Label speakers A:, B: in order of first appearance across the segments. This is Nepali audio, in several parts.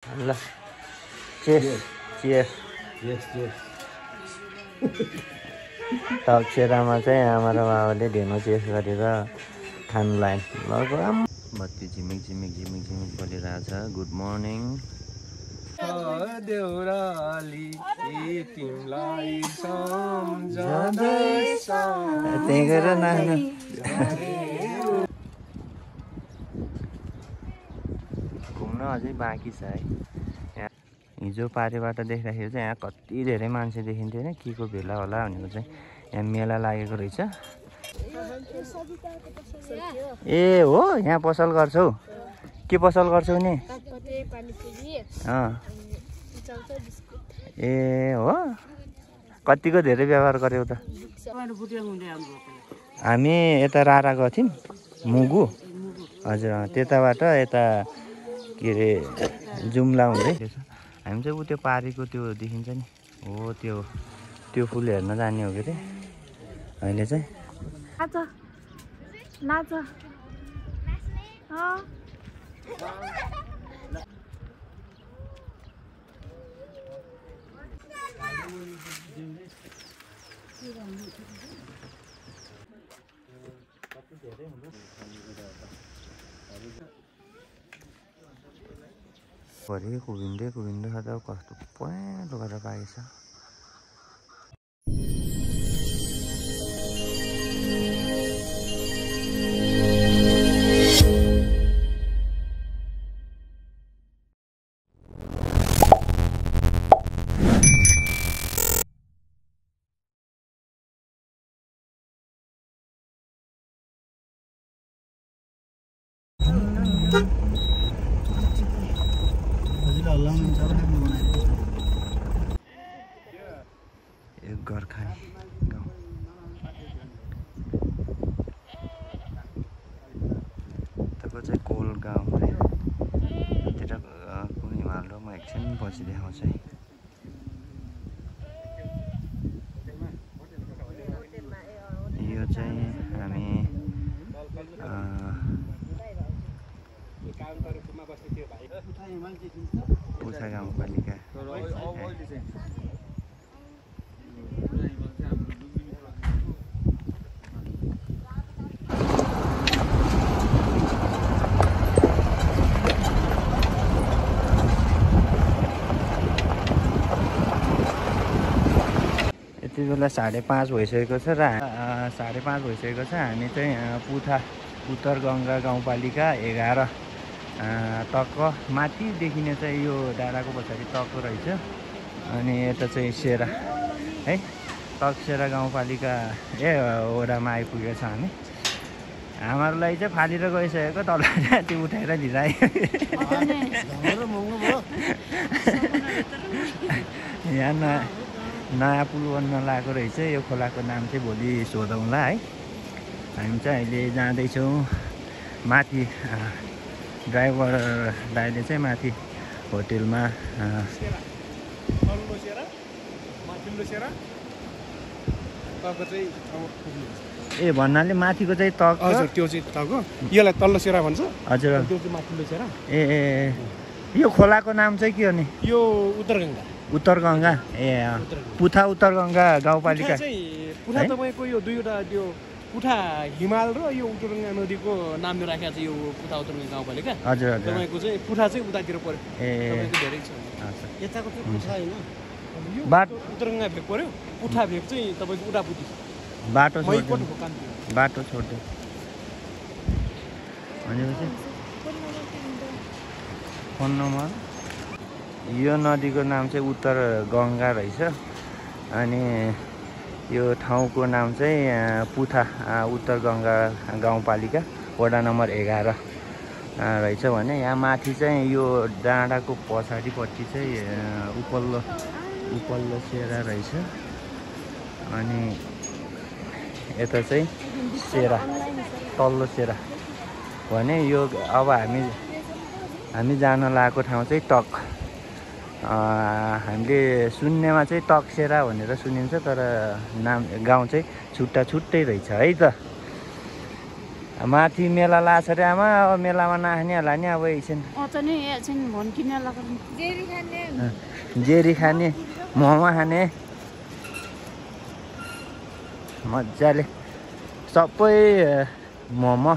A: ल चेस चेस
B: यस यस
A: तक्सेरामा चाहिँ आमा र बाबाले ढेँडो चेस गरेर खानु लाग्यो। बत्ती झिमिक झिमिक झिमिक झिमिक बलिरहेछ। Good morning.
B: देउराली तिमीलाई सम्झँदैछ
A: त्यही गएर नाच्नु। घुम्न अझै बाँकी छ है। हिजो पारेबाट देख्दाखेरि चाहिँ यहाँ कति धेरै मान्छे देखिन्थ्यो होइन। के को भेला होला भनेको चाहिँ यहाँ मेला लागेको रहेछ। ए हो यहाँ पसल गर्छौ? के पसल गर्छौ नि? ए हो कतिको धेरै व्यवहार गर्यौ त? हामी यता रारा गएको थियौँ मुगु। हजुर त्यताबाट यता के अरे जुम्ला हुँदै हामी चाहिँ ऊ त्यो पारेको त्यो देखिन्छ नि हो त्यो फुल हेर्न जाने हो के अरे अहिले चाहिँ।
C: नाच
A: भरि कुभिँदै खाँदा कस्तो पहेँलो गरेर पाएछ। यो गोर्खाली गाउँ तपाईँको चाहिँ कोल गाउँ है। त्यता कुन हिमाल र म एकछिन पछि देखाउँछु है। यो चाहिँ हामी पुसा गाउँपालिका। यति बेला 5:30 भइसकेको छ र 5:30 भइसकेको छ। हामी चाहिँ पुथा उत्तर गङ्गा गाउँपालिका 11 तक माथि देखिने चाहिँ यो डाँडाको पछाडि तक रहेछ। अनि यता चाहिँ सेरा है तकसेरा गाउँपालिका वडामा आइपुगेको छ हामी। हामीहरूलाई चाहिँ फालेर गइसकेको तल त्यो उठाएर लिइरायो। यहाँ नयाँ पुल बन्न लागेको रहेछ। यो खोलाको नाम चाहिँ भोलि सोधौँला है। हामी चाहिँ अहिले जाँदैछौँ माथि। ड्राइभर दाइले चाहिँ माथि होटेलमा ए भन्नाले माथिको चाहिँ तक
B: हजुर त्यो चाहिँ तक हो। यसलाई तल्लो सेरा भन्छ।
A: हजुर
B: त्यो चाहिँ माथिल्लो सेरा।
A: ए यो खोलाको नाम चाहिँ के हो नि?
B: यो उत्तरगङ्गा।
A: उत्तरगङ्गा ए पुथा उत्तरगङ्गा गाउँपालिका।
B: पुथा तपाईँको यो दुईवटा त्यो पुथा हिमाल र यो उत्तरगङ्गा नदीको नामले राखेको छ यो पुथा उत्तरगङ्गा गाउँपालिका।
A: हजुर हजुर
B: तपाईँको चाहिँ पुथा चाहिँ उतातिर पर्यो।
A: ए
B: धेरै छ यताको चाहिँ पुथा होइन। यो
A: बाटो
B: उत्तरगङ्गा भेग पर्यो। पुथा भेग चाहिँ तपाईँको उटापुटी
A: बाटो छोड्दै भनेपछि फोन नम्बर। यो नदीको नाम चाहिँ उत्तर गङ्गा रहेछ। अनि यो ठाउँको नाम चाहिँ पुथा उत्तर गङ्गा गाउँपालिका वडा नम्बर 11 रहेछ भने यहाँ माथि चाहिँ यो डाँडाको पछाडिपट्टि चाहिँ उपल्लो सेरा रहेछ। अनि यता चाहिँ सेरा तल्लो सेरा भने यो अब हामी जान लागेको ठाउँ चाहिँ टक। हामीले सुन्नेमा चाहिँ तकसेरा भनेर सुनिन्छ तर नाम गाउँ चाहिँ छुट्टै रहेछ है त। माथि मेला लाग्छ अरे आमा अब मेलामा नखाने होला नि अब एकछिन जेरी खाने मोमो खाने मजाले सबै मोमो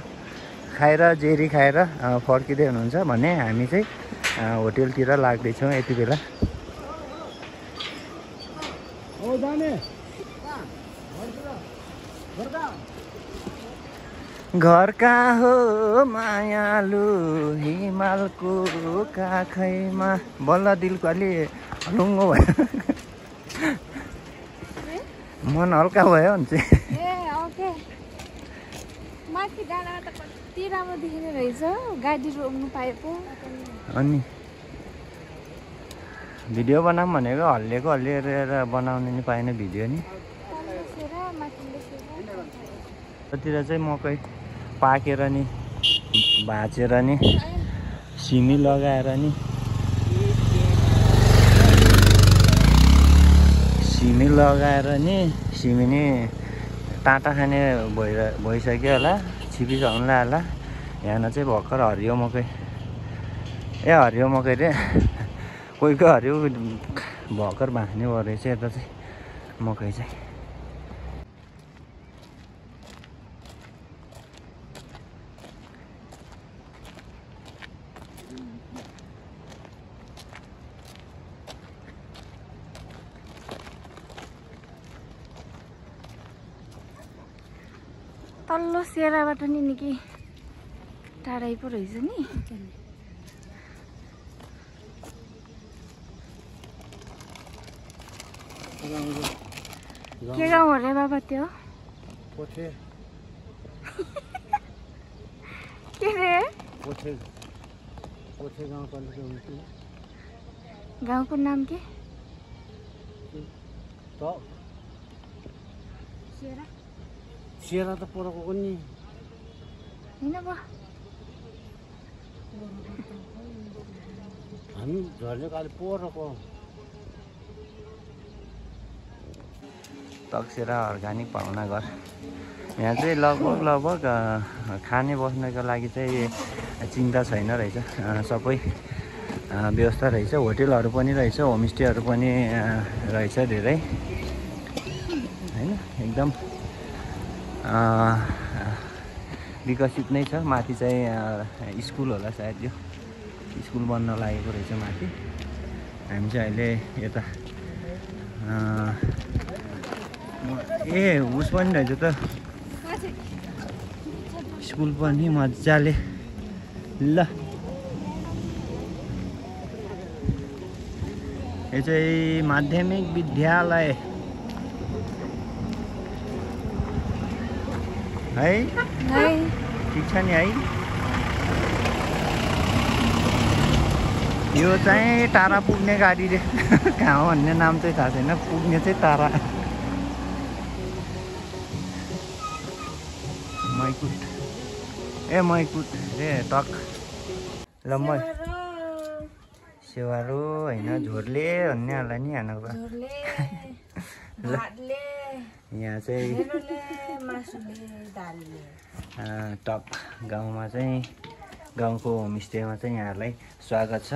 A: खाएर जेरी खाएर फर्किँदै हुनुहुन्छ भने हामी चाहिँ होटेलतिर लाग्दैछौँ यति बेला। घर कहाँ हो मायालु हिमालको काखैमा बल्ल दिलको अलि ढुङ्गो भयो मन हल्का भयो भने चाहिँ
C: माथि डाँडामा त कति राम्रो देखिने रहेछ गाडी रोक्नु पाए पो।
A: अनि भिडियो बनाऊँ भनेको हल्लिएको हल्लिएर बनाउनु नि पाएन भिडियो नि। त्यतिर चाहिँ मकै पाकेर नि भाँचेर नि सिमी लगाएर नि सिमी नि टाटा खाने भइसक्यो होला छिपिसक्नुलाई होला। यहाँ चाहिँ भर्खर हरियो मकै हरियो मकै रे कोही हरियो भर्खर भाँच्ने भयो रहेछ यता चाहिँ मकै चाहिँ।
C: तल्लो सेराबाट नि निकै टाढै पो रहेछ नि। के गाउँ हो रे बाबा त्यो? के रे? गाउँको नाम के?
B: सेरा त परको पनि
C: हैन बा
B: हामी झर्ने काले परको
A: तकसेरा अर्ग्यानिक पाहुना घर। यहाँ चाहिँ लगभग खाने बस्नको लागि चाहिँ चिन्ता छैन रहेछ, सबै व्यवस्था रहेछ। होटेलहरू पनि रहेछ, होमस्टेहरू पनि रहेछ धेरै हैन। एकदम विकसित नै छ। माथि चाहिँ स्कुल होला सायद, यो स्कुल बन्न लागेको रहेछ माथि। हामी चाहिँ अहिले यता उस पनि रहेछ त स्कुल पनि मजाले। ल यो चाहिँ माध्यमिक विद्यालय है, ठिक छ नि है। यो चाहिँ टाढा पुग्ने गाडी रे कहाँ हो भन्ने नाम चाहिँ थाहा छैन, पुग्ने चाहिँ टाढा। मैकुट रे टक। ल म सेवारो होइन झोर्ले भन्ने होला नि हानको। यहाँ चाहिँ टक गाउँमा चाहिँ गाउँको होमस्टेमा चाहिँ यहाँहरूलाई स्वागत छ।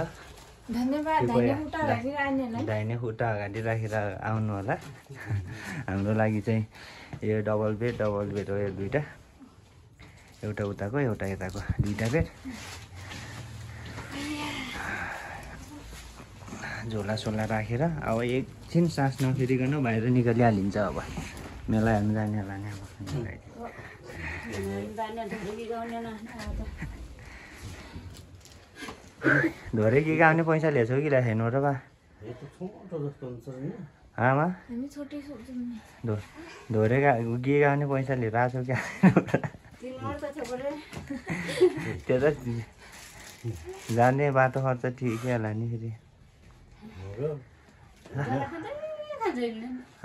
A: दाहिने खुट्टा अगाडि राखेर आउनु होला। हाम्रो लागि चाहिँ यो डबल बेड हो, यो दुईवटा, एउटा उताको एउटा यताको दुईवटा बेड। झोला राखेर अब एकछिन सास नफेरिकन बाहिर निकालिहालिन्छ। अब मेला हेर्नु जाने होला नि। धोरे के गाउने पैसा ल्याएको कि ल्याएन र बा आमा? धोरे के गाउने पैसा लिएर आएको क्या? त्यो त जाने बाटो खर्च ठिकै होला नि फेरि।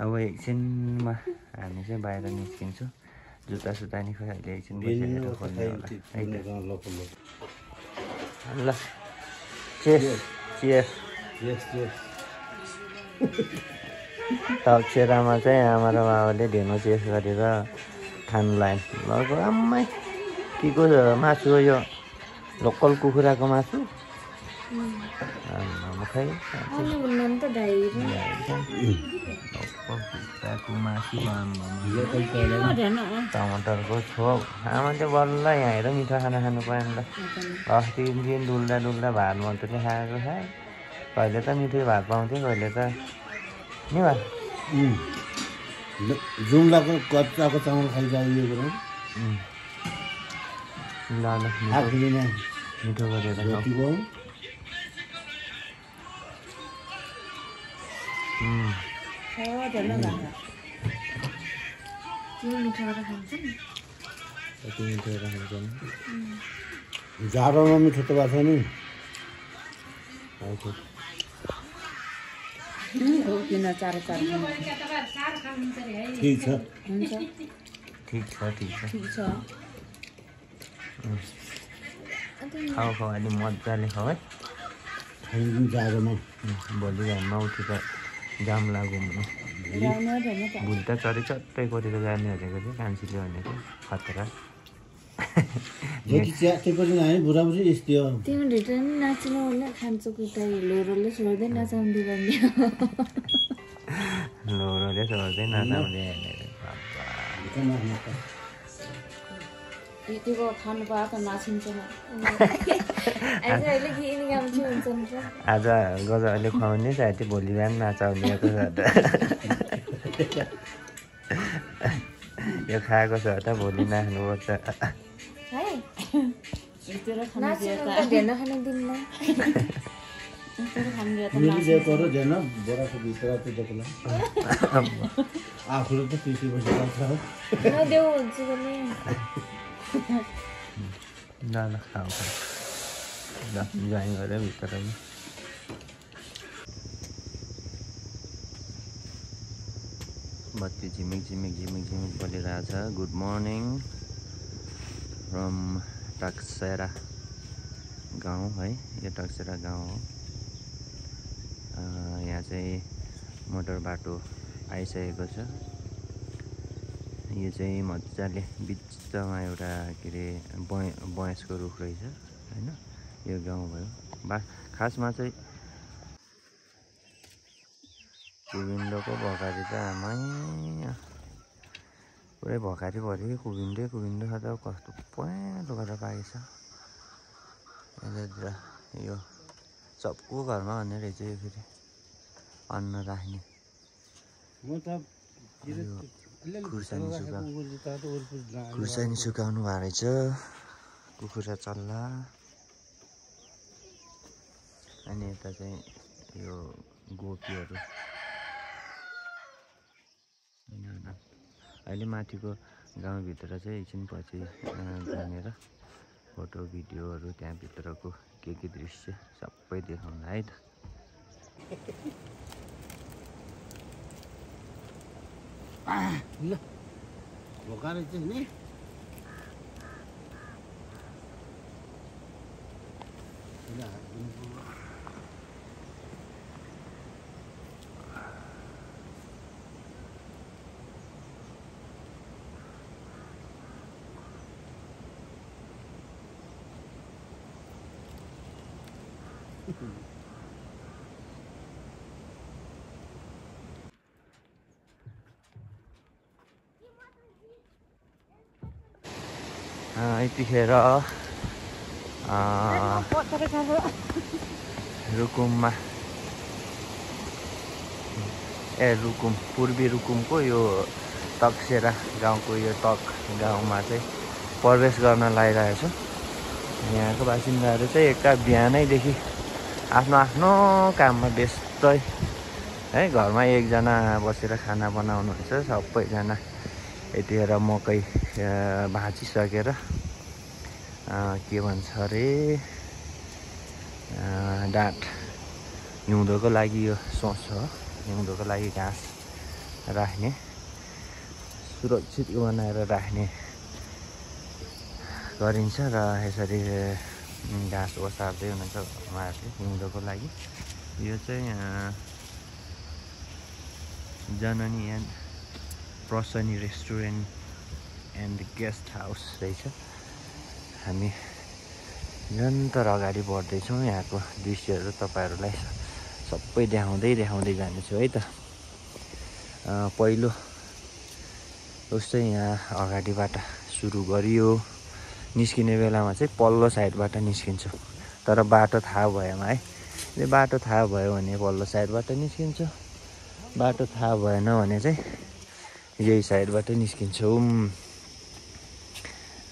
A: अब एकछिनमा हामी चाहिँ बाहिर निस्किन्छौँ। जुत्ता सुत्ता नि खोइ अहिले एकछिन बसेर खोल्ने होला। ल तकसेरामा चाहिँ आमा र बाबाले ढेँडो चेस गरेर खानु लाइन लगभग आम्मै हात्तीको मासु हो यो लोकल कुखुराको मासु खै कुखुराको मासु टमाटरको छोप आमाले बल्ल यहाँ हेर मिठो खाना खानु पाएन ल अस्ति दिन डुल्दा डुल्दा भात मात्रै खाएको खाएँ कहिले त मिठो भात पाउँथ्यो कहिले त नि भात
D: जुम्लाको कच्चाको चामल खाइजायो
A: ल ल मिठो गरेर
D: जाडोमा मिठो त भएको नि ठिक छ
A: खाऊ खाऊ अलि मजाले खाऊ है
D: जाडोमा
A: भोलि घरमा उठेर जाम लागौँ भुल त चढी चट्टै गरेर जाने भनेको थियो कान्छीले भनेको खतरा
D: बुढाबुढी यस्तै हो
C: तिमी रिटर्न नाच्नु होला खान्छ कुटा लोरोले छोड्दै नचाउँदै भन्ने
A: लोरोले छोड्दै नचाउँदै
C: यतिको खानु पाए त नाचिन्छ
A: आज गजहरूले खुवाउने साथी भोलि बिहान नचाउने यो खाएको छ त भोलि नाच्नुपर्छ
D: आफूले त पिसी बसिरहेको
A: ल ल खाऊ ल ज्वाइन गरेर भित्र बत्ती झिमिक बलिरहेछ गुड मर्निङ फ्रम टक्सेरा गाउँ है यो टक्सेरा गाउँ हो यहाँ चाहिँ मोटर बाटो आइसकेको छ यो चाहिँ मजाले बिचमा एउटा के अरे बयसको रुख रहेछ होइन यो गाउँ भयो खासमा चाहिँ कुविन्डोको भकारी त आमै पुरै भकारी भरि कुविन्डो छ त कस्तो पहेँलो गरेर पाकेछ यो सबको घरमा भन्ने रहेछ यो फेरि अन्न राख्ने खुर्सानी सुकाउनु भएको रहेछ कुखुरा चल्ला अनि यता चाहिँ यो गोपीहरू अहिले माथिको गाउँभित्र चाहिँ एकछिन पछि घुमेर फोटो भिडियोहरू त्यहाँभित्रको के दृश्य सबै देखाउँला है त
D: ल भोकाएर चाहिँ नि
A: यतिखेर रुकुममा रुकुम पूर्वी रुकुमको यो तकसेरा गाउँको यो तक गाउँमा चाहिँ प्रवेश गर्न लागिरहेको छु यहाँको बासिन्दाहरू चाहिँ एका बिहानैदेखि आफ्नो आफ्नो काममा व्यस्त है घरमा एकजना बसेर खाना बनाउनुहुन्छ सबैजना यतिखेर मकै भाँचिसकेर के भन्छ अरे डाँठ हिउँदोको लागि यो सोच हो हिउँदोको लागि घाँस राख्ने सुरक्षित बनाएर राख्ने गरिन्छ र यसरी घाँस ओसार्दै हुनुहुन्छ उहाँहरूले हिउँदोको लागि यो चाहिँ Janani and Prasani restaurant and guest house रहेछ हामी निरन्तर अगाडि बढ्दैछौँ। यहाँको दृश्यहरू तपाईँहरूलाई सबै देखाउँदै जानेछु है त। पहिलो उस्तै यहाँ अगाडिबाट सुरु गरियो। निस्किने बेलामा चाहिँ पल्लो साइडबाट निस्किन्छु, तर बाटो थाहा भएमा है। बाटो थाहा भयो भने पल्लो साइडबाट निस्किन्छु, बाटो थाहा भएन भने चाहिँ यही साइडबाट निस्किन्छौँ।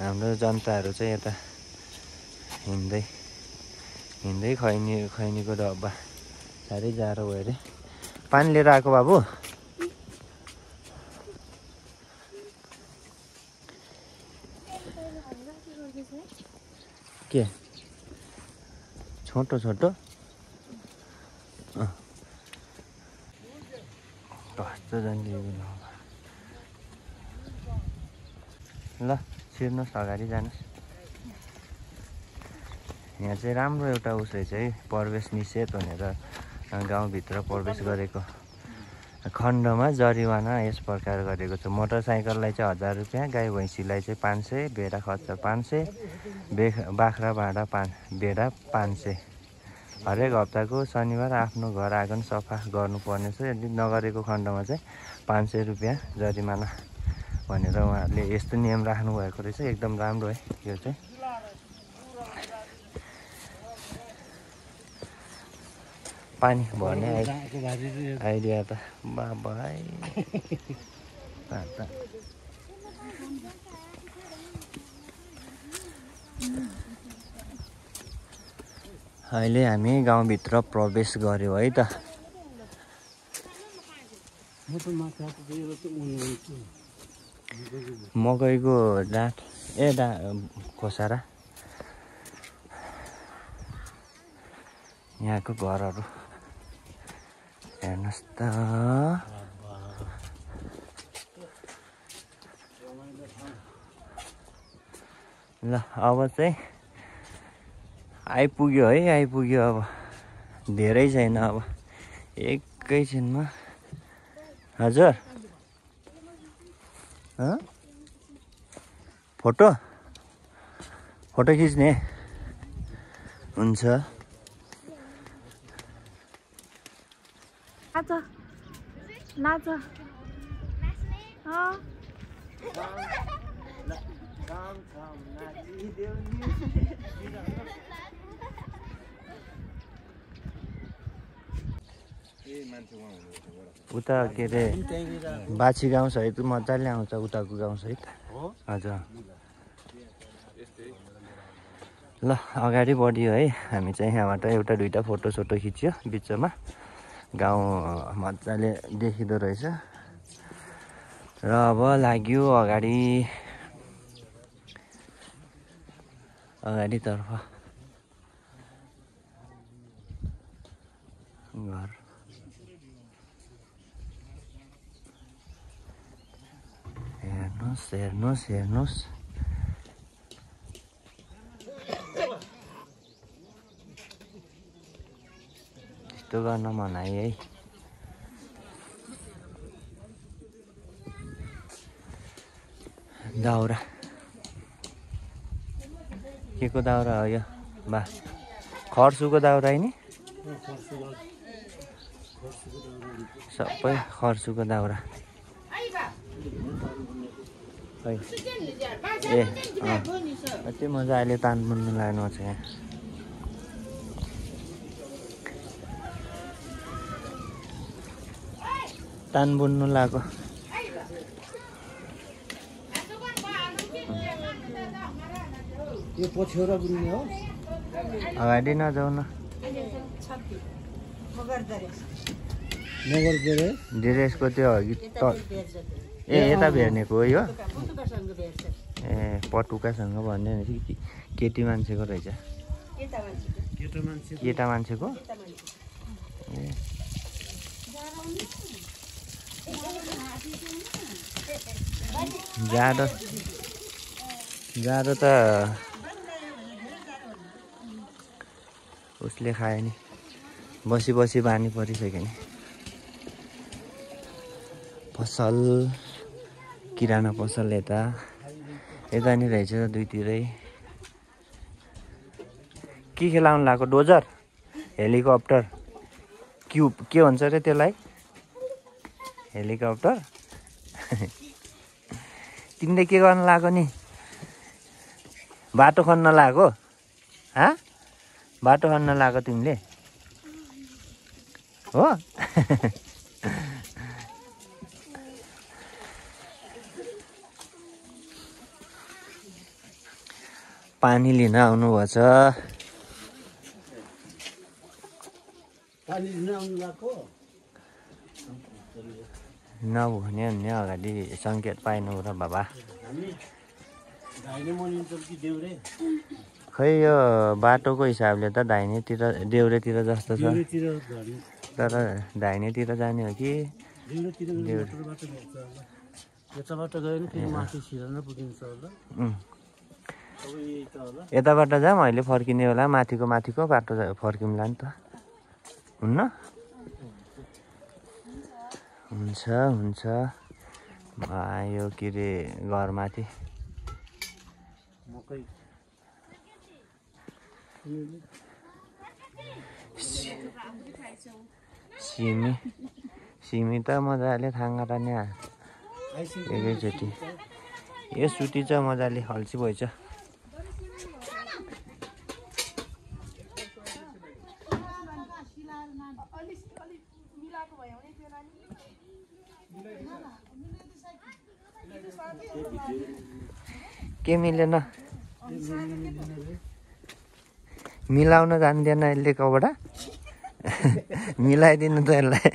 A: हाम्रो जनताहरू चाहिँ यता हिँड्दै खैनीको डब्बा साह्रै जाडो भयो अरे। पानी लिएर आएको बाबु? के छोटो कस्तो जान्छ ल छिर्नुहोस्, अगाडि जानुहोस्। यहाँ चाहिँ राम्रो एउटा उसै चाहिँ प्रवेश निषेध भनेर गाउँभित्र प्रवेश गरेको खण्डमा जरिवाना यस प्रकार गरेको छ। मोटरसाइकललाई चाहिँ 1000 रुपियाँ, गाई भैँसीलाई चाहिँ 500, भेडा खच्चर 500, बाख्रा भाँडा भेडा 500। हरेक हप्ताको शनिबार आफ्नो घर आँगन सफा गर्नुपर्ने छ। यदि नगरेको खण्डमा चाहिँ 500 रुपियाँ जरिमाना भनेर उहाँहरूले यस्तो नियम राख्नु भएको रहेछ। एकदम राम्रो है यो चाहिँ। पानी भर्ने आइडिया त बाबा अहिले हामी गाउँभित्र प्रवेश गर्यौँ है त। मकैको डाँठ खोसारा यहाँको घरहरू हेर्नुहोस् त। ल अब चाहिँ आइपुग्यो है, आइपुग्यो। अब धेरै छैन, अब एकैछिनमा। हजुर फोटो खिच्ने हुन्छ।
C: नाच
A: उता के अरे बाछी गाउँ सहित मजाले आउँछ उताको गाउँ सहित। हजुर ल अगाडि बढियो है। हामी चाहिँ यहाँबाट एउटा दुइटा फोटोसोटो खिच्यो, बिचमा गाउँ मजाले देखिँदो रहेछ। र अब लाग्यो अगाडितर्फ घर। हेर्नुहोस् त्यस्तो गर्न मनाइ है। दाउरा के को दाउरा हो यो? बा खर्सुको दाउरा है नि? सबै खर्सुको दाउरा। कति मजा अहिले तान बुन्नु लाग्नु छ यहाँ। तान बुन्नु लाग्यो।
D: यो पछ्यौरा बुन्ने हो।
A: अगाडि नजाऊ न। ड्रेसको त्यो अघि ए यता भेट्नेको हो यो। ए पटुकासँग भन्ने कि केटी मान्छेको रहेछ? केटा मान्छेको। ए जाडो त उसले खायो नि, बसी बानी परिसक्यो नि। पसल किराना पसल यता नि रहेछ दुईतिरै। के खेलाउनु लगाएको डोजर हेलिकप्टर क्युब के भन्छ अरे त्यसलाई हेलिकप्टर तिमीले के गर्नु लाग्यो नि बाटो खन्न लाग्यो बाटो खन्न लाग्यो तिमीले हो पानी लिन आउनुभएछ नभने भने अगाडि सङ्केत पाइनु र बाबा खै यो बाटोको हिसाबले त दाहिनेतिर देउरेतिर जस्तो छ तर दाहिनेतिर जाने हो कि यताबाट जाऊँ अहिले फर्किने होला माथिको बाटो फर्किउँला नि त हुन्न हुन्छ यो के अरे घरमाथि सिमी त मजाले थाङ्गा तान्या एकैचोटि यो सुटी छ मजाले हल्सी भएछ के मिलेन मिलाउन जान्दैन यसले कबाट मिलाइदिनु त यसलाई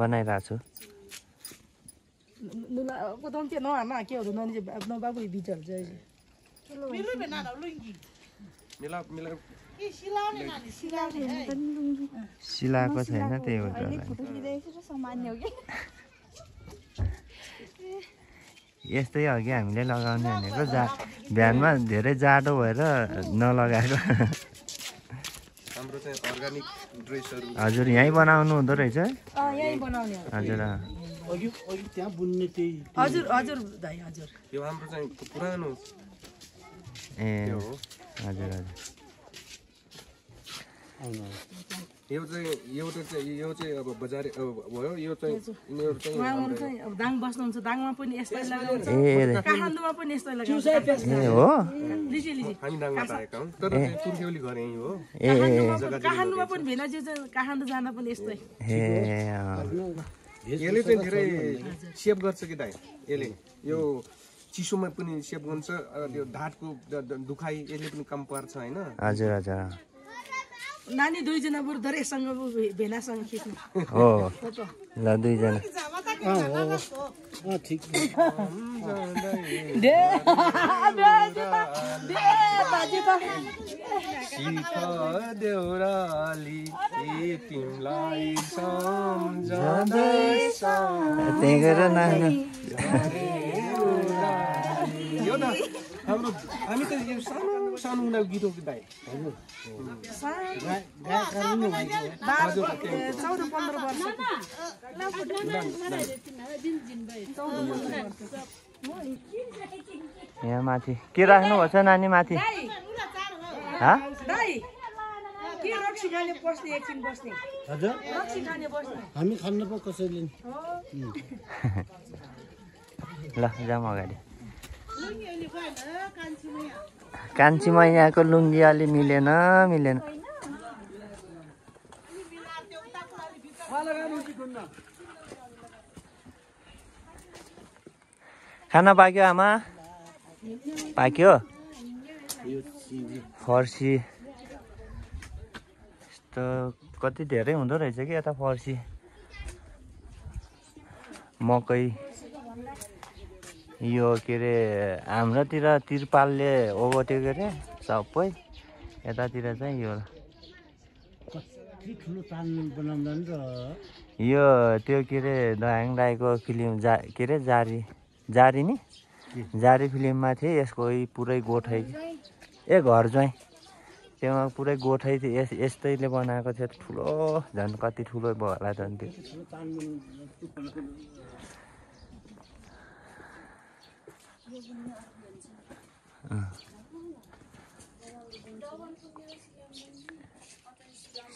A: बनाइरहेको छु सिलाएको छैन त्यही भएर यस्तै अघि हामीले लगाउने भनेको बिहानमा धेरै जाडो भएर नलगाएको
B: हाम्रो चाहिँ अर्गानिक ड्रेसहरु
A: हजुर यहीँ बनाउनु हुँदो रहेछ
C: यहीँ बनाउने हो
A: हजुर
D: त्यहाँ बुन्ने त्यही
C: हजुर हजुर दाइ हजुर
B: यो हाम्रो चाहिँ पुरानो
A: ए हजुर हजुर
B: यो चाहिँ अब बजारे भयो यो चाहिँ यिनीहरु चाहिँ
C: अब दाङ बस्नुहुन्छ दाङमा पनि यस्तै लगाउँछ
A: ए
C: काठमाडौँमा पनि यस्तै लगाउँछ
A: ए हो
C: लिजी
B: हामी दाङमा आएका हौं तर पुर्ख्यौली घर यही हो
C: काठमाडौँमा पनि भेनाजी चाहिँ काठमाडौँ जान पनि यस्तै
B: यसले चाहिँ धेरै सेभ गर्छ कि दाइ यसले यो चिसोमा पनि सेभ गर्छ त्यो ढाडको दुखाइ यसले पनि कम पार्छ हैन
A: हजुर हजुर
C: नानी दुईजना बरु दरेसँग भेनासँग खिच्नु
A: हो ल दुईजना
D: ठिक
B: देउराली तिमीलाई सम्झँदैछ
A: त्यही गरेर नानी
B: यो त हाम्रो हामी त यो सानो सानो उनीहरू गीत हो कि दाइ
C: हजुर 14-15
A: यहाँ माथि के राख्नु भएको छ नानी माथि
D: हजुर हामी खान्न पो कसैले
A: ल जाउँ अगाडि कान्छी मैयाको लुङ्गी अलि मिलेन खाना पाक्यो आमा पाक्यो फर्सी यस्तो कति धेरै हुँदो रहेछ कि यता फर्सी मकै यो के अरे हाम्रोतिर तिरपालले ओगट्यो के अरे सबै यतातिर चाहिँ यो यो त्यो के अरे दयाङ राईको फिल्म के अरे जारी नि जारी फिल्ममा थिए यसको पुरै गोठै ए घर ज्वाइँ त्यहाँ पुरै गोठै थियो यस्तैले बनाएको थियो ठुलो झन् कति ठुलो भयो होला झन् त्यो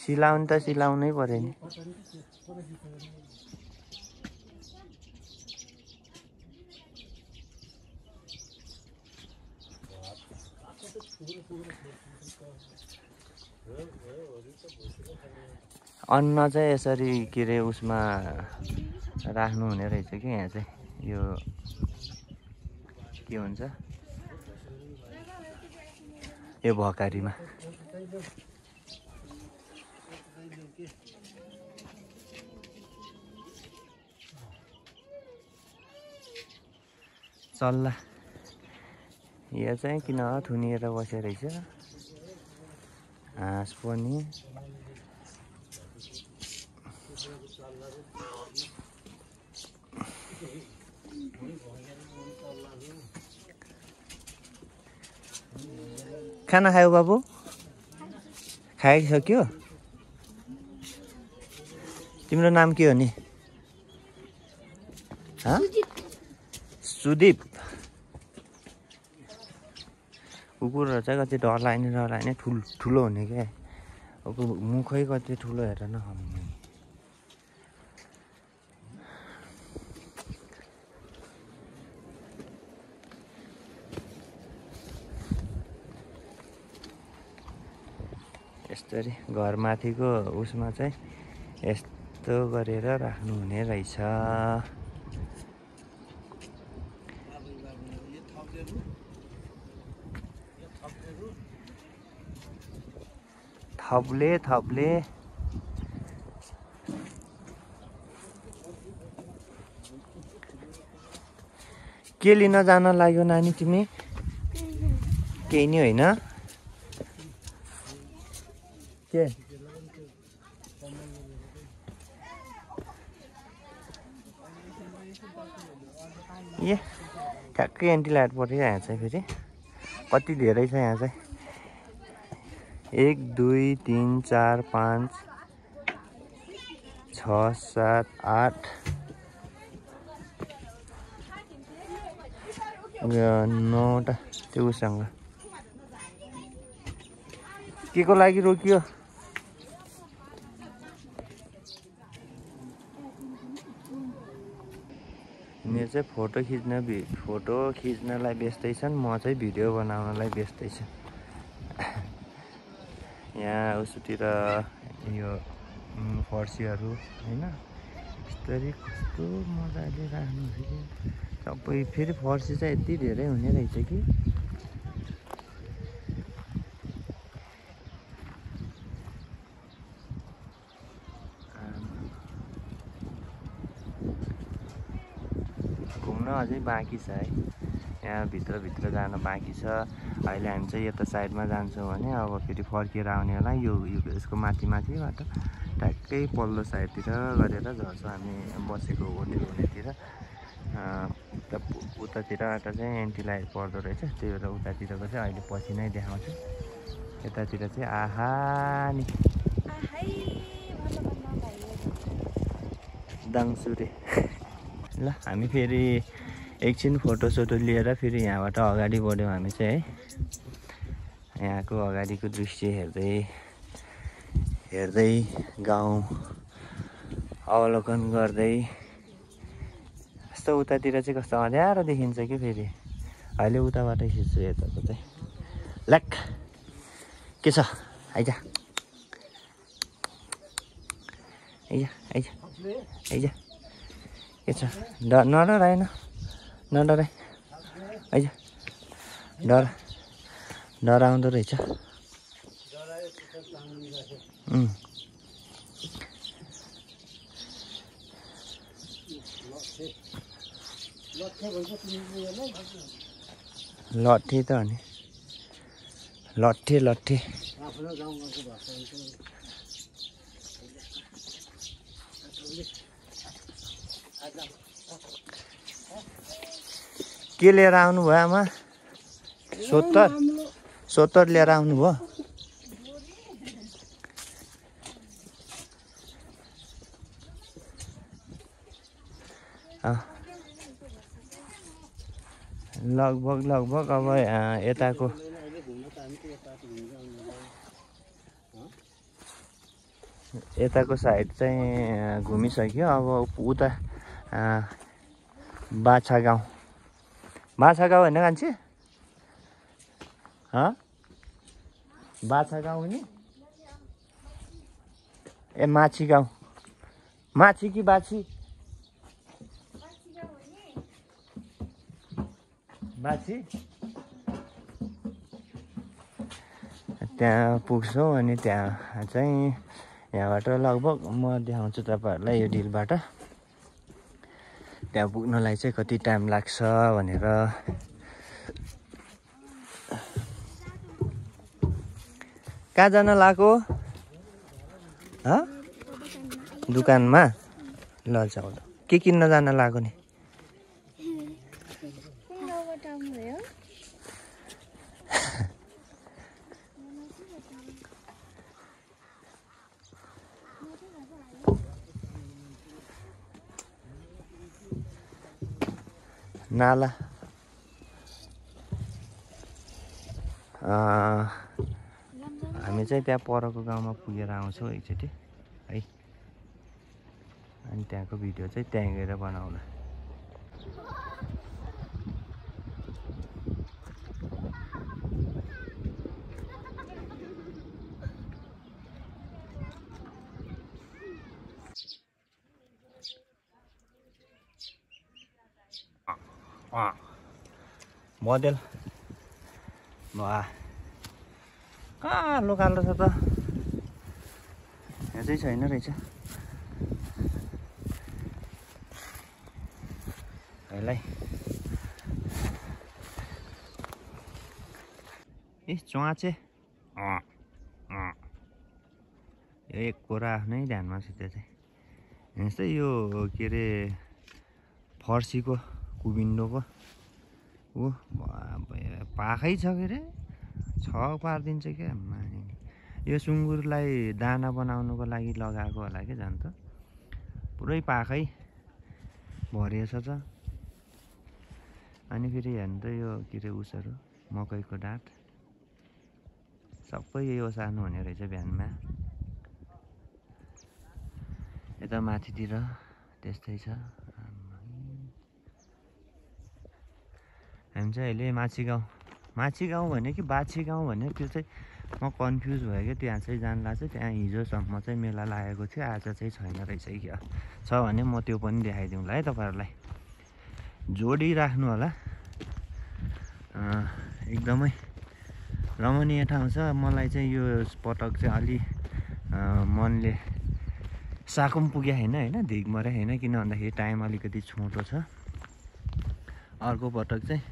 A: सिलाउनु त सिलाउनै पर्यो नि अन्न चाहिँ यसरी के अरे उसमा राख्नु हुने रहेछ कि यहाँ चाहिँ यो के भन्छ यो भकारीमा चल्ला यो चाहिँ किन थुनिएर बसेको रहेछ हाँस पनि खाना खायो बाबु खाइसक्यो तिम्रो नाम के हो नि सुदीप कुकुरहरू चाहिँ कति डरलाग्ने ठुलो हुने क्या मुखै कति ठुलो हेर न यस्तरी घरमाथिको उसमा चाहिँ यस्तो गरेर राख्नु हुने रहेछ थप्ले के लिन जान लाग्यो नानी तिमी केही नि होइन के ए ठ्याक्कै एन्टी लाइट परेको यहाँ चाहिँ फेरि कति धेरै छ यहाँ चाहिँ 1 2 3 4 5 6 7 8 9टा त्यो उसँग के को लागि रोकियो मेरो चाहिँ फोटो खिच्नलाई व्यस्तै छन् म चाहिँ भिडियो बनाउनलाई व्यस्तै छु यहाँ उसतिर यो फर्सीहरू हैन यस्तरी कस्तो मजाले राख्नु फेरि सबै फेरि फर्सी चाहिँ यति धेरै हुने रहेछ कि घुम्न अझै बाँकी छ है यहाँ भित्र जान बाँकी छ अहिले हामी चाहिँ यता साइडमा जान्छौँ भने अब फेरि फर्केर आउने होला यो यसको माथिबाट ट्याक्कै पल्लो साइडतिर गरेर झर्छौँ हामी बसेको होटेल हुनेतिर उतातिरबाट चाहिँ एन्टी लाइट पर्दो रहेछ त्यही भएर उतातिरको चाहिँ अहिले पछि नै देखाउँछु यतातिर चाहिँ आहा नि दाङसुरे ल हामी फेरि एकछिन फोटोसोटो लिएर फेरि यहाँबाट अगाडि बढ्यौँ हामी चाहिँ है यहाँको अगाडिको दृश्य हेर्दै गाउँ अवलोकन गर्दै यस्तो उतातिर चाहिँ कस्तो अँध्यारो देखिन्छ कि फेरि अहिले उताबाटै खिच्छु यताको चाहिँ ल्याक के छ आइज के छ नडराएन नडराए आइज डराउँदो रहेछ लट्ठे त अनि लट्ठे के लिएर आउनु भयो आमा 70 लिएर आउनु भयो लगभग अब यताको साइड चाहिँ घुमिसक्यो। अब उता बाछा गाउँ होइन कान्छी? बाछा गाउँ नि? ए माछी गाउँ। माछी कि बाछी? बाछी। त्यहाँ पुग्छौँ अनि त्यहाँ चाहिँ यहाँबाट लगभग म देखाउँछु तपाईँहरूलाई यो डिलबाट त्यहाँ पुग्नलाई चाहिँ कति टाइम लाग्छ भनेर। कहाँ जान लाग्यो? दुकानमा? ल जाऊ ल। के किन्न जान लाग्यो नि? नाला हामी चाहिँ त्यहाँ परको गाउँमा पुगेर आउँछौँ एकचोटि है। अनि त्यहाँको भिडियो चाहिँ त्यहाँ गएर बनाउँला। मोडेल कहाँ लोकालो छ त? यहाँ चाहिँ छैन रहेछ। हेलाई ए च्वाचे यो एक कुरा आफ्नै ध्यानमा छ। त्यो चाहिँ यस्तै यो के अरे फर्सीको कुबिन्डोको ऊ पाखै छ के अरे छ पारिदिन्छ क्या। यो सुँगुरलाई दाना बनाउनुको लागि लगाएको होला कि झन् त पुरै पाखै भरिएछ त। अनि फेरि हेर्नु त यो के अरे उसहरू मकैको डाँठ सबै यही ओसार्नु हुने रहेछ बिहानमा। यता माथितिर त्यस्तै छ। हामी चाहिँ अहिले माछी गाउँ भन्यो कि बाछी गाउँ भन्यो त्यो चाहिँ म कन्फ्युज भयो क्या। त्यहाँ चाहिँ जान्ला चाहिँ त्यहाँ हिजोसम्म चाहिँ मेला लागेको थियो, आज चाहिँ छैन रहेछ क्या। छ भने म त्यो पनि देखाइदिउँला है तपाईँहरूलाई। जोडिराख्नु होला। एकदमै रमणीय ठाउँ छ। मलाई चाहिँ यो पटक चाहिँ अलि मनले साकुम पुगे होइन धिकमरे होइन। किन भन्दाखेरि टाइम अलिकति छोटो छ। अर्को पटक चाहिँ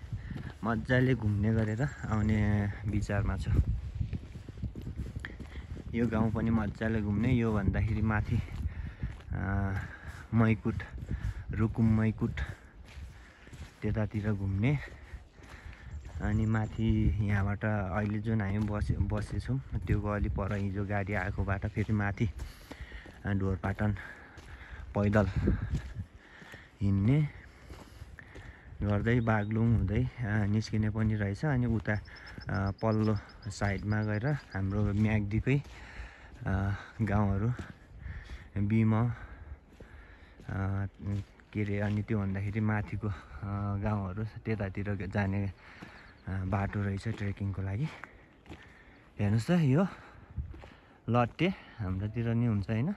A: मजाले घुम्ने गरेर आउने विचारमा छ। यो गाउँ पनि मजाले घुम्ने। यो भन्दाखेरि माथि मैकुट रुकुम मैकुट त्यतातिर घुम्ने। अनि माथि यहाँबाट अहिले जुन हामी बसेछौँ त्यो अलि पर हिजो गाडी आएकोबाट फेरि माथि ढोरपाटन पैदल हिँड्ने गर्दै बागलुङ हुँदै निस्किने पनि रहेछ। अनि उता पल्लो साइडमा गएर हाम्रो म्याग्दीकै गाउँहरू बिम के अरे अनि त्यो भन्दाखेरि माथिको गाउँहरू त्यतातिर जाने बाटो रहेछ ट्रेकिङको लागि। हेर्नुहोस् त यो लट्टे हाम्रोतिर नि हुन्छ होइन।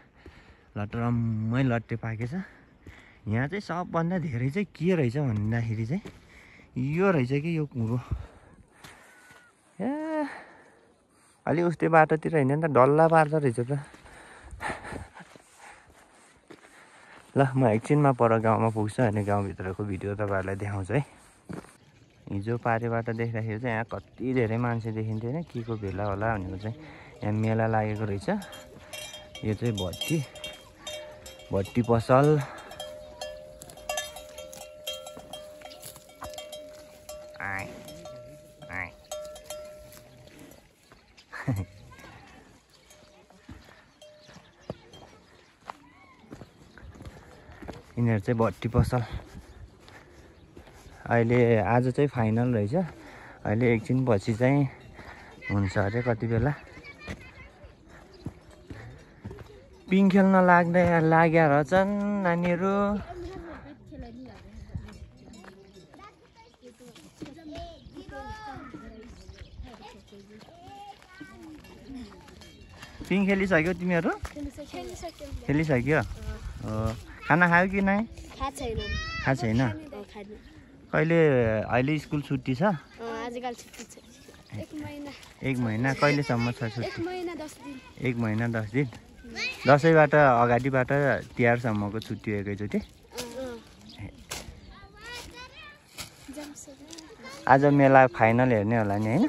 A: लट्टरम्मै लट्टे पाकेछ। यहाँ चाहिँ सबभन्दा धेरै चाहिँ के रहेछ भन्दाखेरि चाहिँ यो रहेछ कि यो कुरो। ए अलि उस्तै बाटोतिर हिँड्यो नि त डल्ला पार्दो रहेछ त। ल म एकछिनमा पर गाउँमा पुग्छु अनि गाउँभित्रको भिडियो तपाईँहरूलाई देखाउँछु है। हिजो पारेबाट देख्दाखेरि चाहिँ यहाँ कति धेरै मान्छे देखिन्थ्यो होइन। के को भेला होला भनेको चाहिँ यहाँ मेला लागेको रहेछ। यो चाहिँ भट्टी पसल। यिनीहरू चाहिँ भट्टी पसल अहिले आज चाहिँ फाइनल रहेछ अहिले एकछिन पछि चाहिँ हुन्छ अरे कति बेला पिङ खेल्न लाग्या रहेछन् नानीहरू पिङ खेलिसक्यो तिमीहरू खेलिसक्यो खाना खायो कि नै खाएको छैन कहिले अहिले स्कुल छुट्टी छ एक महिना कहिलेसम्म छ छुट्टी 1 महिना 10 दिन दसैँबाट अगाडिबाट तिहारसम्मको छुट्टी हो एकैचोटि आज मेला फाइनल हेर्ने होला नि होइन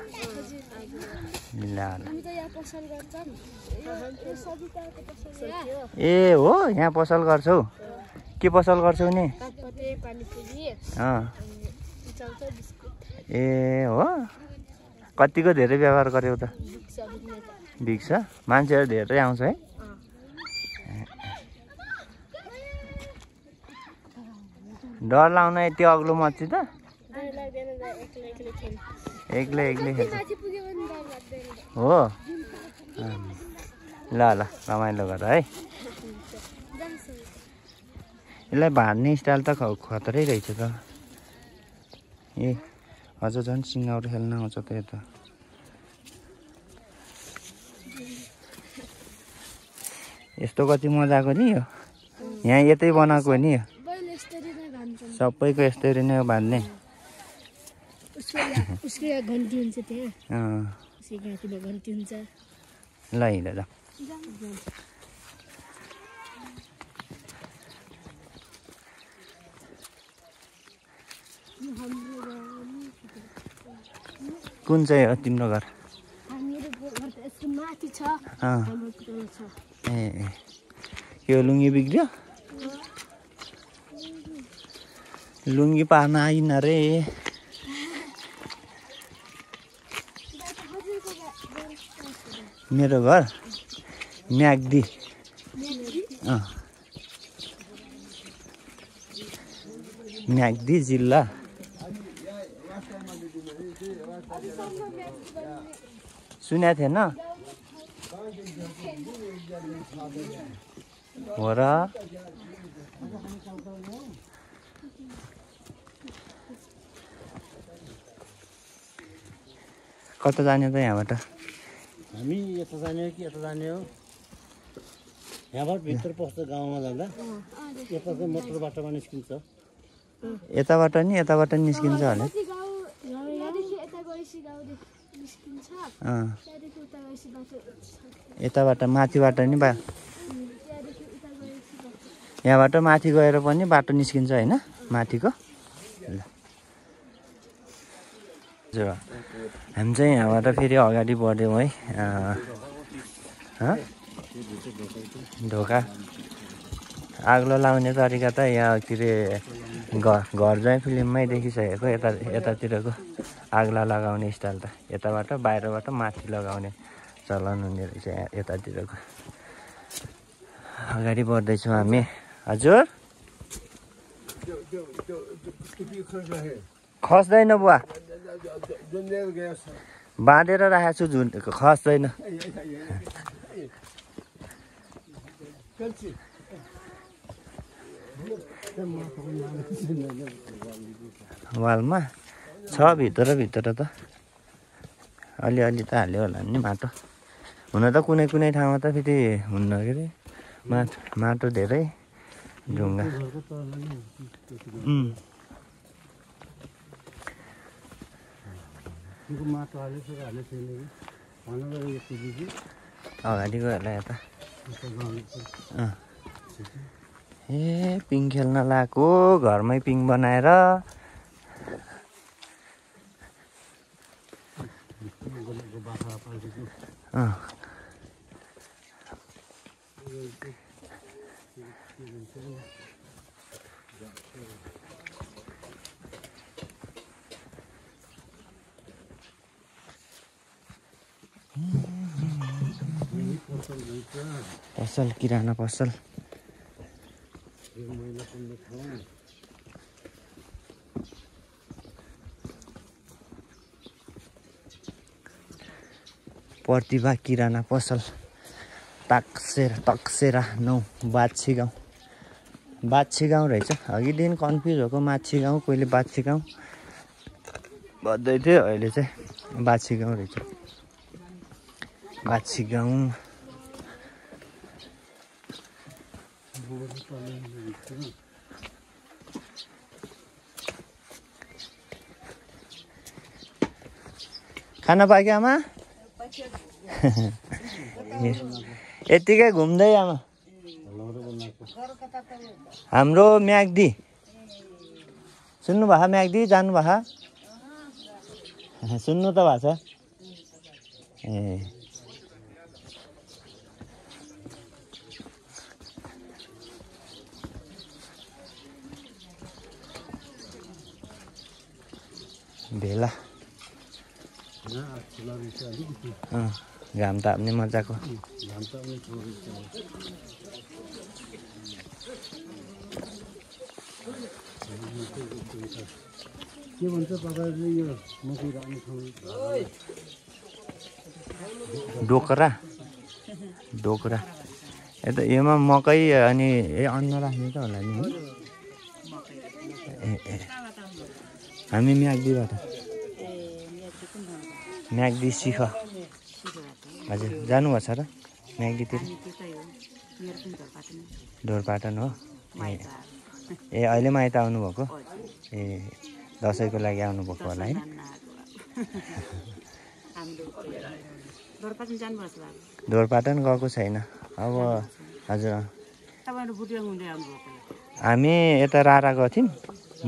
A: ए हो यहाँ पसल गर्छौ के पसल गर्छौ नि ए हो कतिको धेरै व्यवहार गर्यौ त बिग्छ मान्छेहरू धेरै आउँछ है डर लाग्न यति अग्लो मच्छि त एक्लै हो ल रमाइलो गर है यसलाई भाँड्ने स्टाइल त खतरै रहेछ त ए अझ झन् सिङ्गाउरो खेल्न आउँछ त यता यस्तो कति मजाको नि यो यहाँ यतै बनाएको नि यो सबैको यस्तरी नै हो भाँड्ने ल हिँड ल कुन चाहिँ हो तिम्रो घर ए यो लुङ्गी बिग्रियो लुङ्गी पार्न आइन रे मेरो घर म्याग्दी म्याग्दी जिल्ला सुनेको थिएन हो र कता जाने त यहाँबाट
D: हामी यता जाने हो कि यता जाने हो यहाँबाट भित्र पस्छ गाउँमा जाँदा यता चाहिँ मोटर बाटोमा निस्किन्छ
A: यताबाट निस्किन्छ होला यताबाट माथिबाट नि यहाँबाट माथि गएर पनि बाटो निस्किन्छ होइन माथिको हजुर हामी चाहिँ यहाँबाट फेरि अगाडि बढ्यौँ है ढोका आग्लो लाउने तरिका त यहाँ के अरे घर चाहिँ फिल्ममै देखिसकेको यतातिरको आग्ला लगाउने स्टाइल त यताबाट बाहिरबाट माथि लगाउने चलन हुने रहेछ यतातिरको अगाडि बढ्दैछौँ हामी हजुर खस्दैन बुवा बाँधेर राखेको छु झुन खस्दैन वालमा छ भित्र त अलिअलि त हाल्यो होला नि माटो हुन त कुनै ठाउँमा त फेरि हुन्न के अरे माटो धेरै ढुङ्गा अगाडि गयो होला यता ए पिङ खेल्न लगाएको घरमै पिङ बनाएर पसल किराना पसल प्रतिभा किराना पसल तकसेरा 9 बाछी गाउँ रहेछ। अघिदेखि कन्फ्युज भएको माछी गाउँ कहिले बाछी गाउँ भन्दै थियो, अहिले चाहिँ बाछी गाउँ रहेछ। बाछी गाउँ खाना पाक्यो आमा? यतिकै घुम्दै आमा। हाम्रो म्याग्दी सुन्नु भएको? म्याग्दी जानु भएको? सुन्नु त भएको छ ए। भेला घाम ताप्ने मजाको।
D: के भन्छ तपाईँले यो मकै राख्ने ठाउँ?
A: डोकरा यता योमा मकै अनि अन्न राख्ने त होला नि। ए हामी म्याग्दीबाट। म्याग्दी सिख हजुर जानुभएको छ र म्याग्दीतिर? ढोरपाटन हो ए अहिले माइत आउनुभएको ए दसैँको लागि आउनुभएको होला होइन? ढोरपाटन गएको छैन अब। हजुर हामी यता रारा गएको थियौँ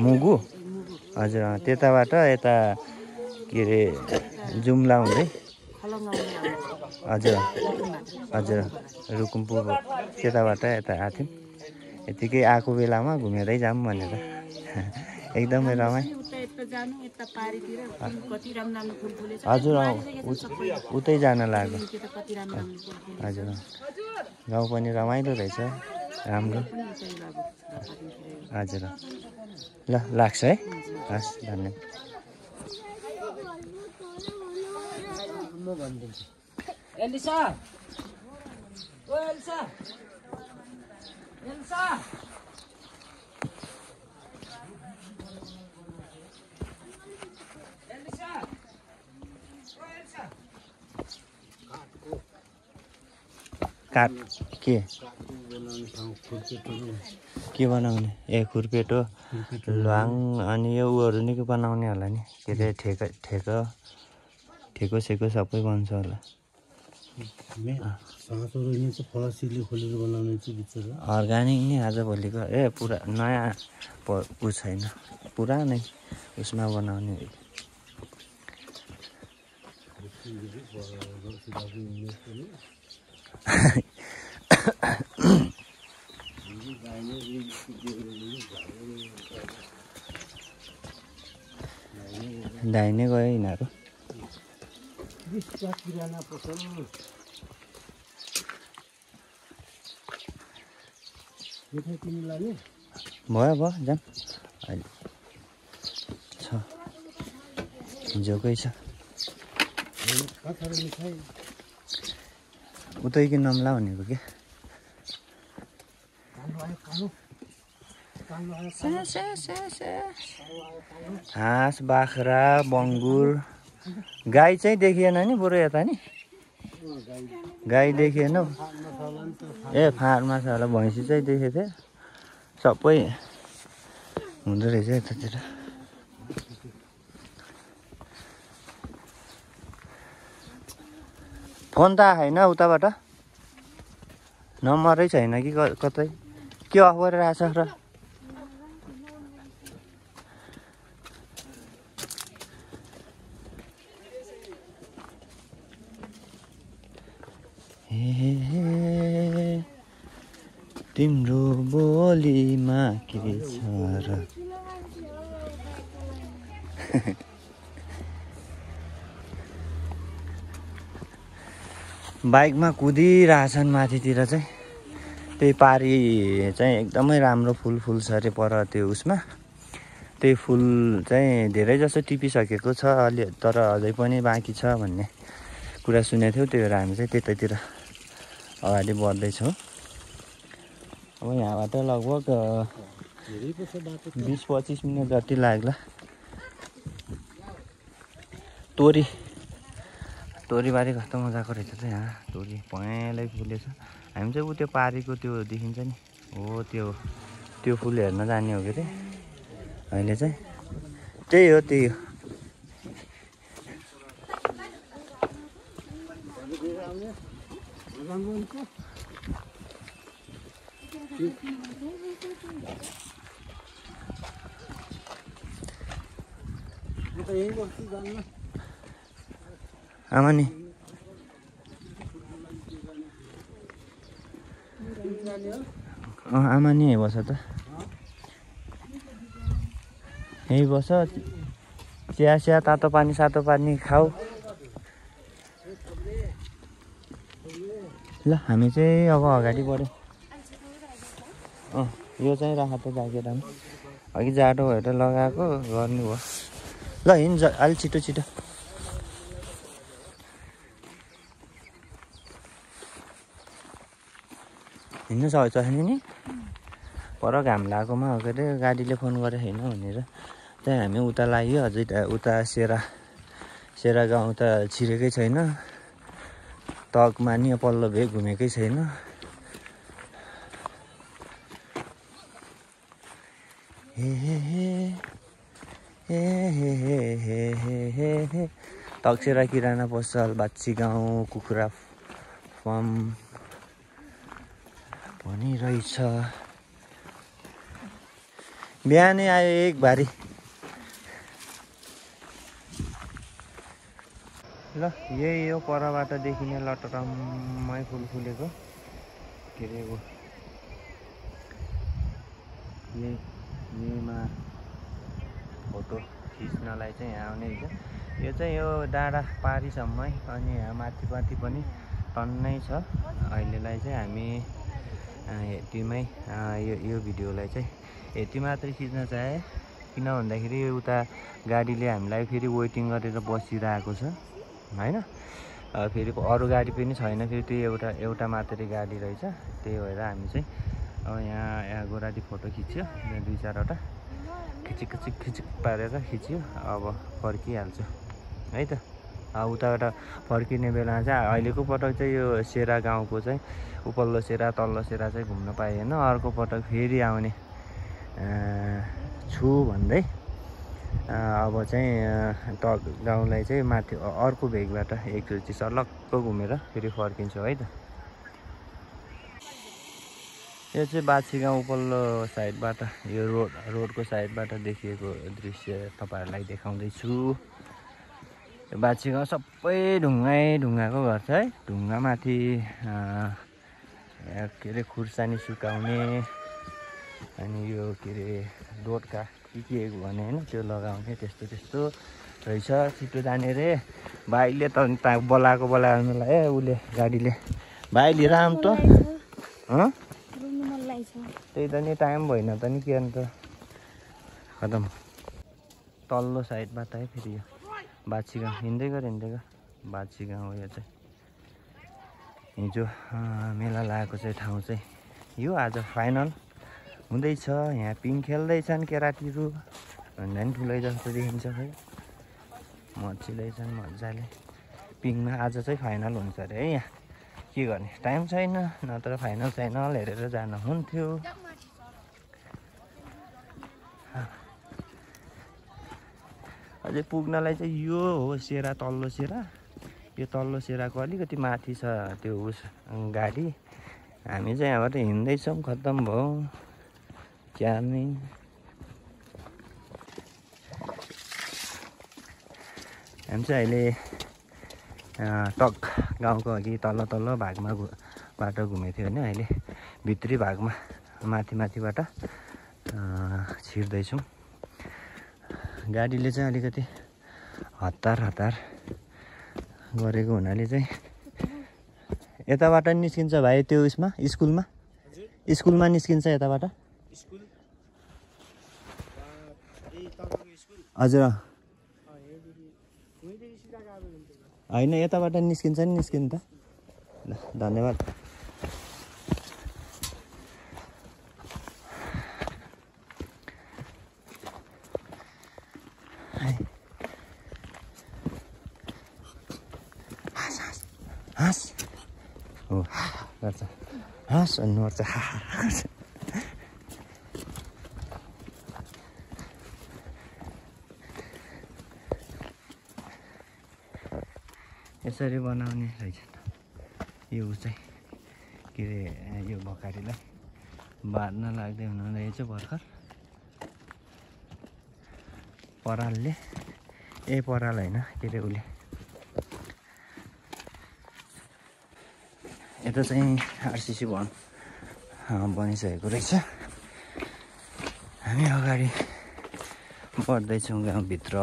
A: मुगु हजुर त्यताबाट यता के अरे जुम्ला हुँदै हजुर हजुर रुकुमपुर त्यताबाट यता आएको थियौँ। यतिकै आएको बेलामा घुमेरै जाऊँ भनेर एकदमै रमाइलो। हजुर उतै जान लाग्यो हजुर। गाउँ पनि रमाइलो रहेछ राम्रो हजुर। ल लाग्छ है हस् धन्यवाद।
E: एलिसा ओ एलिसा एलिसा एलिसा ओ एलिसा
A: काठ के बनाउने ए खुर्पेटो ल्वाङ अनि यो उहरू निकै बनाउने होला नि के अरे ठेको सेको सबै बन्छ होला। अर्ग्यानिक नि आज भोलिको ए पुरा नयाँ उ छैन पुरानै उसमा बनाउने। दाहिने गयो यिनीहरू। भयो जाम अहिले छ हिजोकै छ उतै कि नम्ला भनेको के हाँस बाख्रा बङ्गुर गाई चाहिँ देखिएन नि बरु यता नि गाई देखिएन ए फार्ममा छ होला। भैँसी चाहिँ देखेको थिएँ सबै हुँदो रहेछ यतातिर। फोन त आएन उताबाट नम्बरै छैन कि कतै के अफ गरेर आएछ र तिम्रो बोलीमा के छ र बाइकमा कुदिरहेछन् माथितिर चाहिँ त्यही पारी चाहिँ एकदमै राम्रो फुल फुल्छ अरे पर त्यो उसमा। त्यही फुल चाहिँ धेरै जसो टिपिसकेको छ अलि, तर अझै पनि बाँकी छ भन्ने कुरा सुनेको थियौँ। त्यही भएर हामी चाहिँ त्यतैतिर अगाडि बढ्दैछौँ। अब यहाँबाट लगभग 20-25 मिनट जति लाग्ला। तोरीबारी कस्तो मजाको रहेछ त यहाँ। तोरी पहेँलै फुलेछ। हामी चाहिँ ऊ त्यो पारीको त्यो देखिन्छ नि हो त्यो फुल हेर्न जाने हो कि अरे अहिले चाहिँ। त्यही हो आमा नि आमा नि यहीँ बस त, यहीँ बस। चिया तातो पानी सातो पानी खाऊ। ल हामी चाहिँ अब अगाडि बढ्यौँ। यो चाहिँ राख त ज्याकेट हामी अघि जाडो भएर लगाएको गर्नु हो। ल हिँड्छ अलि छिटो छिटो। हिँड्नु सक्छ नि पर घाम लागेकोमा के अरे गाडीले फोन गरेको छैन भनेर चाहिँ हामी उता लाग्यो। अझै उता सेरा गाउँ त छिरेकै छैन। तकमा नि पल्लो भेग घुमेकै छैन। तकसेरा किराना पसल, बाछी गाउँ, कुखुरा फार्म पनि रहेछ। बिहानै आयो एक भारी। ल यही हो परबाट देखिने लटरम्मै फुल फुलेको के अरे हो। यहीमा फोटो खिच्नलाई चाहिँ यहाँ आउने रहेछ। यो चाहिँ यो डाँडा पारीसम्मै, अनि यहाँ माथि पनि टन्नै छ। अहिलेलाई चाहिँ हामी यतिमै यो भिडियोलाई चाहिँ यति मात्रै खिच्न चाहे, किन भन्दाखेरि उता गाडीले हामीलाई फेरि वेटिङ गरेर बसिरहेको छ होइन। फेरि अरू गाडी पनि छैन, फेरि त्यो एउटा मात्रै गाडी रहेछ। त्यही भएर हामी चाहिँ यहाँ गोराटी फोटो खिच्यो 2-4वटा खिचिक पारेर खिच्यो। अब फर्किहाल्छु है त। उताबाट फर्किने बेला चाहिँ अहिलेको पटक चाहिँ यो सेरा गाउँको चाहिँ उपल्लो सेरा तल्लो सेरा चाहिँ घुम्न पाइएन। अर्को पटक फेरि आउने छु भन्दै अब चाहिँ टक गाउँलाई चाहिँ माथि अर्को भेगबाट एकचोटि सलक्क घुमेर फेरि फर्किन्छु है त। यो चाहिँ बाछी गाउँ उपल्लो साइडबाट, यो रोडको साइडबाट देखिएको दृश्य तपाईँहरूलाई देखाउँदैछु। यो बाछी गाउँ सबै ढुङ्गाको घर छ है। ढुङ्गामाथि के अरे खुर्सानी सुकाउने, अनि यो के अरे डोटका के भने होइन त्यो लगाउने, त्यस्तो रहेछ। छिटो जाने रे भाइले त बोलाएनलाई उसले गाडीले। भाइ लिएर आउँ त। त्यही त नि टाइम भएन त नि के अन्त खतम। तल्लो साइडबाट है फेरि यो बाछी गाउँ हिँड्दै गयो बाछी गाउँ हो। यो चाहिँ हिजो मेला लागेको चाहिँ ठाउँ चाहिँ यो। आज फाइनल हुँदैछ। यहाँ पिङ खेल्दैछन् केटाटीहरू, भन्दा पनि ठुलै जस्तो देखिन्छ खै। मचिँदैछन् मजाले पिङमा। आज चाहिँ फाइनल हुन्छ अरे है। यहाँ के गर्ने, टाइम छैन, नत्र फाइनल हेरेर जान हुन्थ्यो। अझै पुग्नलाई चाहिँ यो हो सेरा, तल्लो सेरा। यो तल्लो सेराको अलिकति माथि छ त्यो उस गाडी। हामी चाहिँ यहाँबाट हिँड्दैछौँ। खत्तम भयो क्या नै। हामी चाहिँ अहिले टक गाउँको अघि तल्लो भागमा बाटो घुमेको थियो भने अहिले भित्री भागमा माथिबाट छिर्दैछौँ। गाडीले चाहिँ अलिकति हतार गरेको हुनाले चाहिँ यताबाट निस्किन्छ भाइ त्यो उसमा स्कुलमा स्कुलमा निस्किन्छ यताबाट
D: स्कुल यही तपाईँको स्कुल
A: हजुर होइन यताबाट निस्किन्छ नि निस्किनु त ल धन्यवाद हाँस हो गर्छ हाँस भन्नुपर्छ गर्छ यसरी बनाउने रहेछ यो चाहिँ के अरे यो भकारीलाई बाँध्न लाग्दै हुनुहुँदैछ भर्खर परालले पराल होइन के अरे उसले यता चाहिँ आरसिसी भवन बनिसकेको रहेछ हामी अगाडि बढ्दैछौँ गाउँभित्र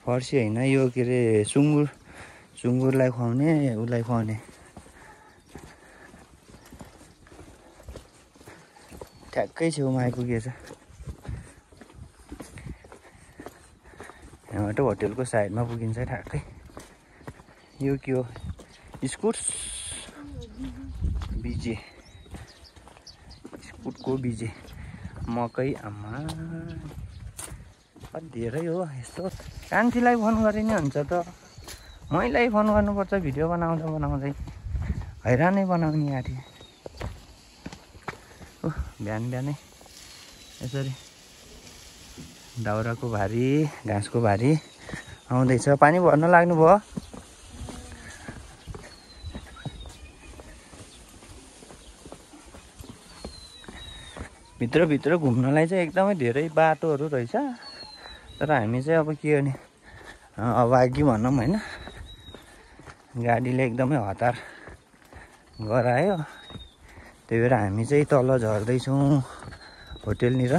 A: फर्सी होइन यो के अरे सुँगुरलाई खुवाउने उसलाई खुवाउने ठ्याक्कै छेउमा आइपुगेछ यहाँबाट होटेलको साइडमा पुगिन्छ ठ्याक्कै यो के हो स्कुट बिजे स्कुटको बिजे मकै आमा धेरै हो यस्तो कान्छीलाई फोन गरे नि हुन्छ त मैलाई फोन गर्नुपर्छ भिडियो बनाउँदै हैरानै बनाउने आँटी बिहानै यसरी दाउराको भारी घाँसको भारी आउँदैछ पानी भर्न लाग्नुभयो भित्र घुम्नलाई चाहिँ एकदमै धेरै बाटोहरू रहेछ तर हामी चाहिँ अब के गर्ने अभागी भनौँ होइन गाडीले एकदमै हतार गरायो त्यही भएर हामी चाहिँ तल झर्दैछौँ होटेलनिर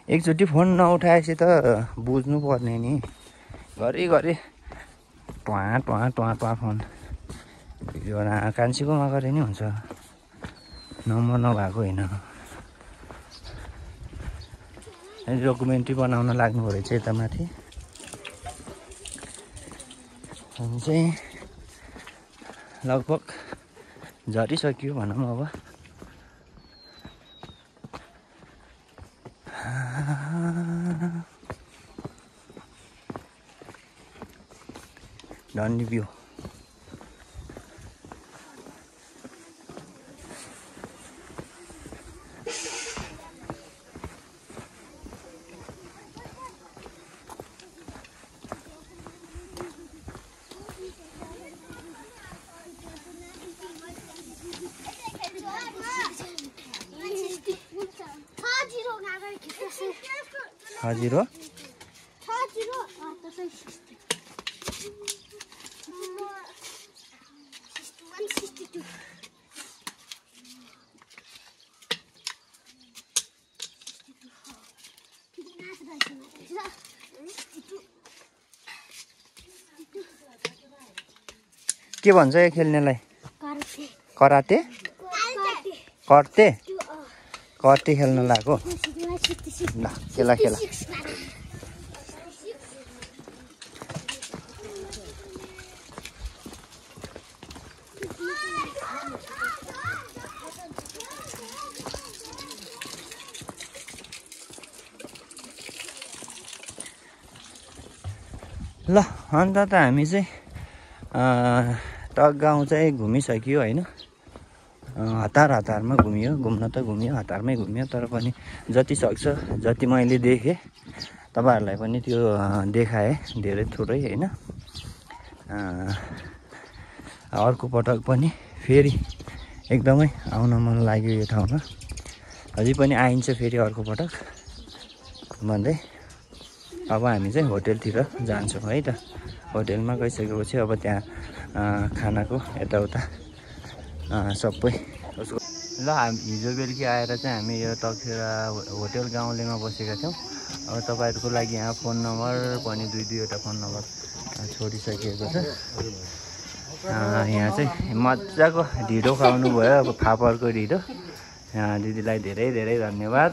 A: एकचोटि फोन नउठाएपछि त बुझ्नु पर्ने नि घरि टुवा फोन भिडियो कान्छीकोमा गरे नि हुन्छ नम्बर नभएको होइन डकुमेन्ट्री बनाउन लाग्नु रहेछ यता माथि हामी चाहिँ लगभग झरिसक्यो भनौँ अब डन्डी भ्यू हजुर हो के भन्छ यो खेल्नेलाई कराते कर्ते कर्ते खेल्न लाग्यो ल खेला ल अन्त त हामी चाहिँ टक गाउँ चाहिँ घुमिसक्यो होइन हतारमा घुम्न त घुमियो हतारमै घुमियो तर पनि जति सक्छ जति मैले देखेँ तपाईँहरूलाई पनि त्यो देखाएँ धेरै थोरै होइन अर्को पटक पनि फेरि एकदमै आउन मन लाग्यो यो ठाउँमा अझै पनि आइन्छ फेरि अर्को पटक भन्दै अब हामी चाहिँ होटेलतिर जान्छौँ है त होटेलमा गइसकेपछि अब त्यहाँ खानाको यताउता सबै उसको ल हिजो बेलुकी आएर चाहिँ हामी यो तकसेरा होटेल गाउँलेमा बसेका थियौँ अब तपाईँहरूको लागि यहाँ फोन नम्बर पनि दुईवटा फोन नम्बर छोडिसकिएको छ यहाँ चाहिँ मजाको ढिँडो खुवाउनु भयो अब फापरको ढिँडो दिदीलाई धेरै धेरै धन्यवाद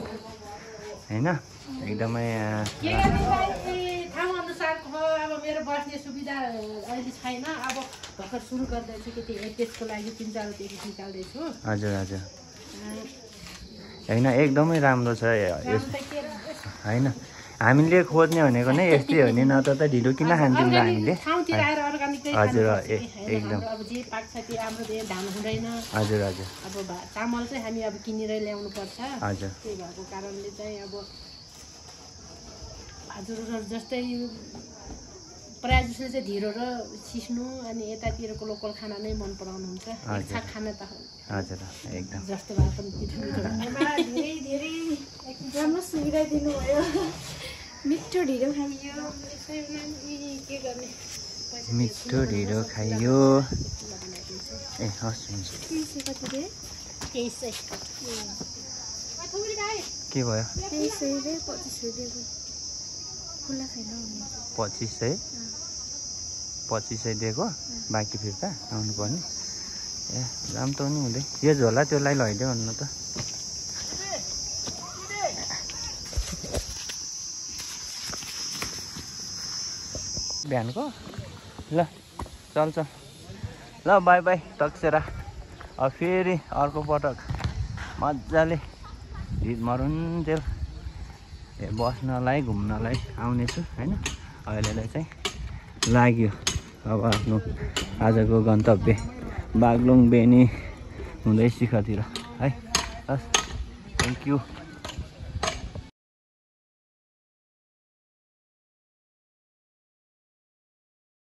A: होइन एकदमै
F: ठाउँ अनुसारको हो अब मेरो बस्ने सुविधा अहिले छैन अब भर्खर सुरु गर्दैछु कि त्यसको लागि 3-4 रुपियाँ निकाल्दैछु
A: हजुर हजुर होइन एकदमै राम्रो छ होइन हामीले खोज्ने भनेको नै यस्तै हो नि न त ढिलो किन खान्थ्यौँ ल हामीले हजुर एकदम
F: अब जे पाक्छ त्यो हाम्रो धान हुँदैन
A: हजुर हजुर
F: अब चामल चाहिँ हामी अब किनेरै ल्याउनु पर्छ
A: हजुर
F: त्यही भएको कारणले चाहिँ अब हजुरहरू जस्तै प्रायः जसले चाहिँ ढिँडो र सिस्नु अनि यतातिरको लोकल खाना नै मन पराउनुहुन्छ इच्छा खाना त
A: हजुर एकदम
F: जस्तो भए पनि धेरै धेरै
C: राम्रो सुविधा दिनुभयो मिठो ढिँडो खाइयो
F: के गर्ने
A: मिठो ढिँडो खाइयो ए हस् हुन्छ के भयो 2500 दिएको बाँकी फिर्ता आउनु पर्ने ए दाम त नि हुँदै यो झोला त्यसलाई लैदेऊ भन्नु त बिहानको ल चल्छ ल बाई बाई तक्सेरा अब फेरि अर्को पटक मजाले मरुन्जेल बस्नलाई घुम्नलाई आउनेछु होइन अहिलेलाई चाहिँ लाग्यो अब आफ्नो आजको गन्तव्य बागलुङ बेनी हुँदै शिखरतिर है हस् थ्याङ्क यू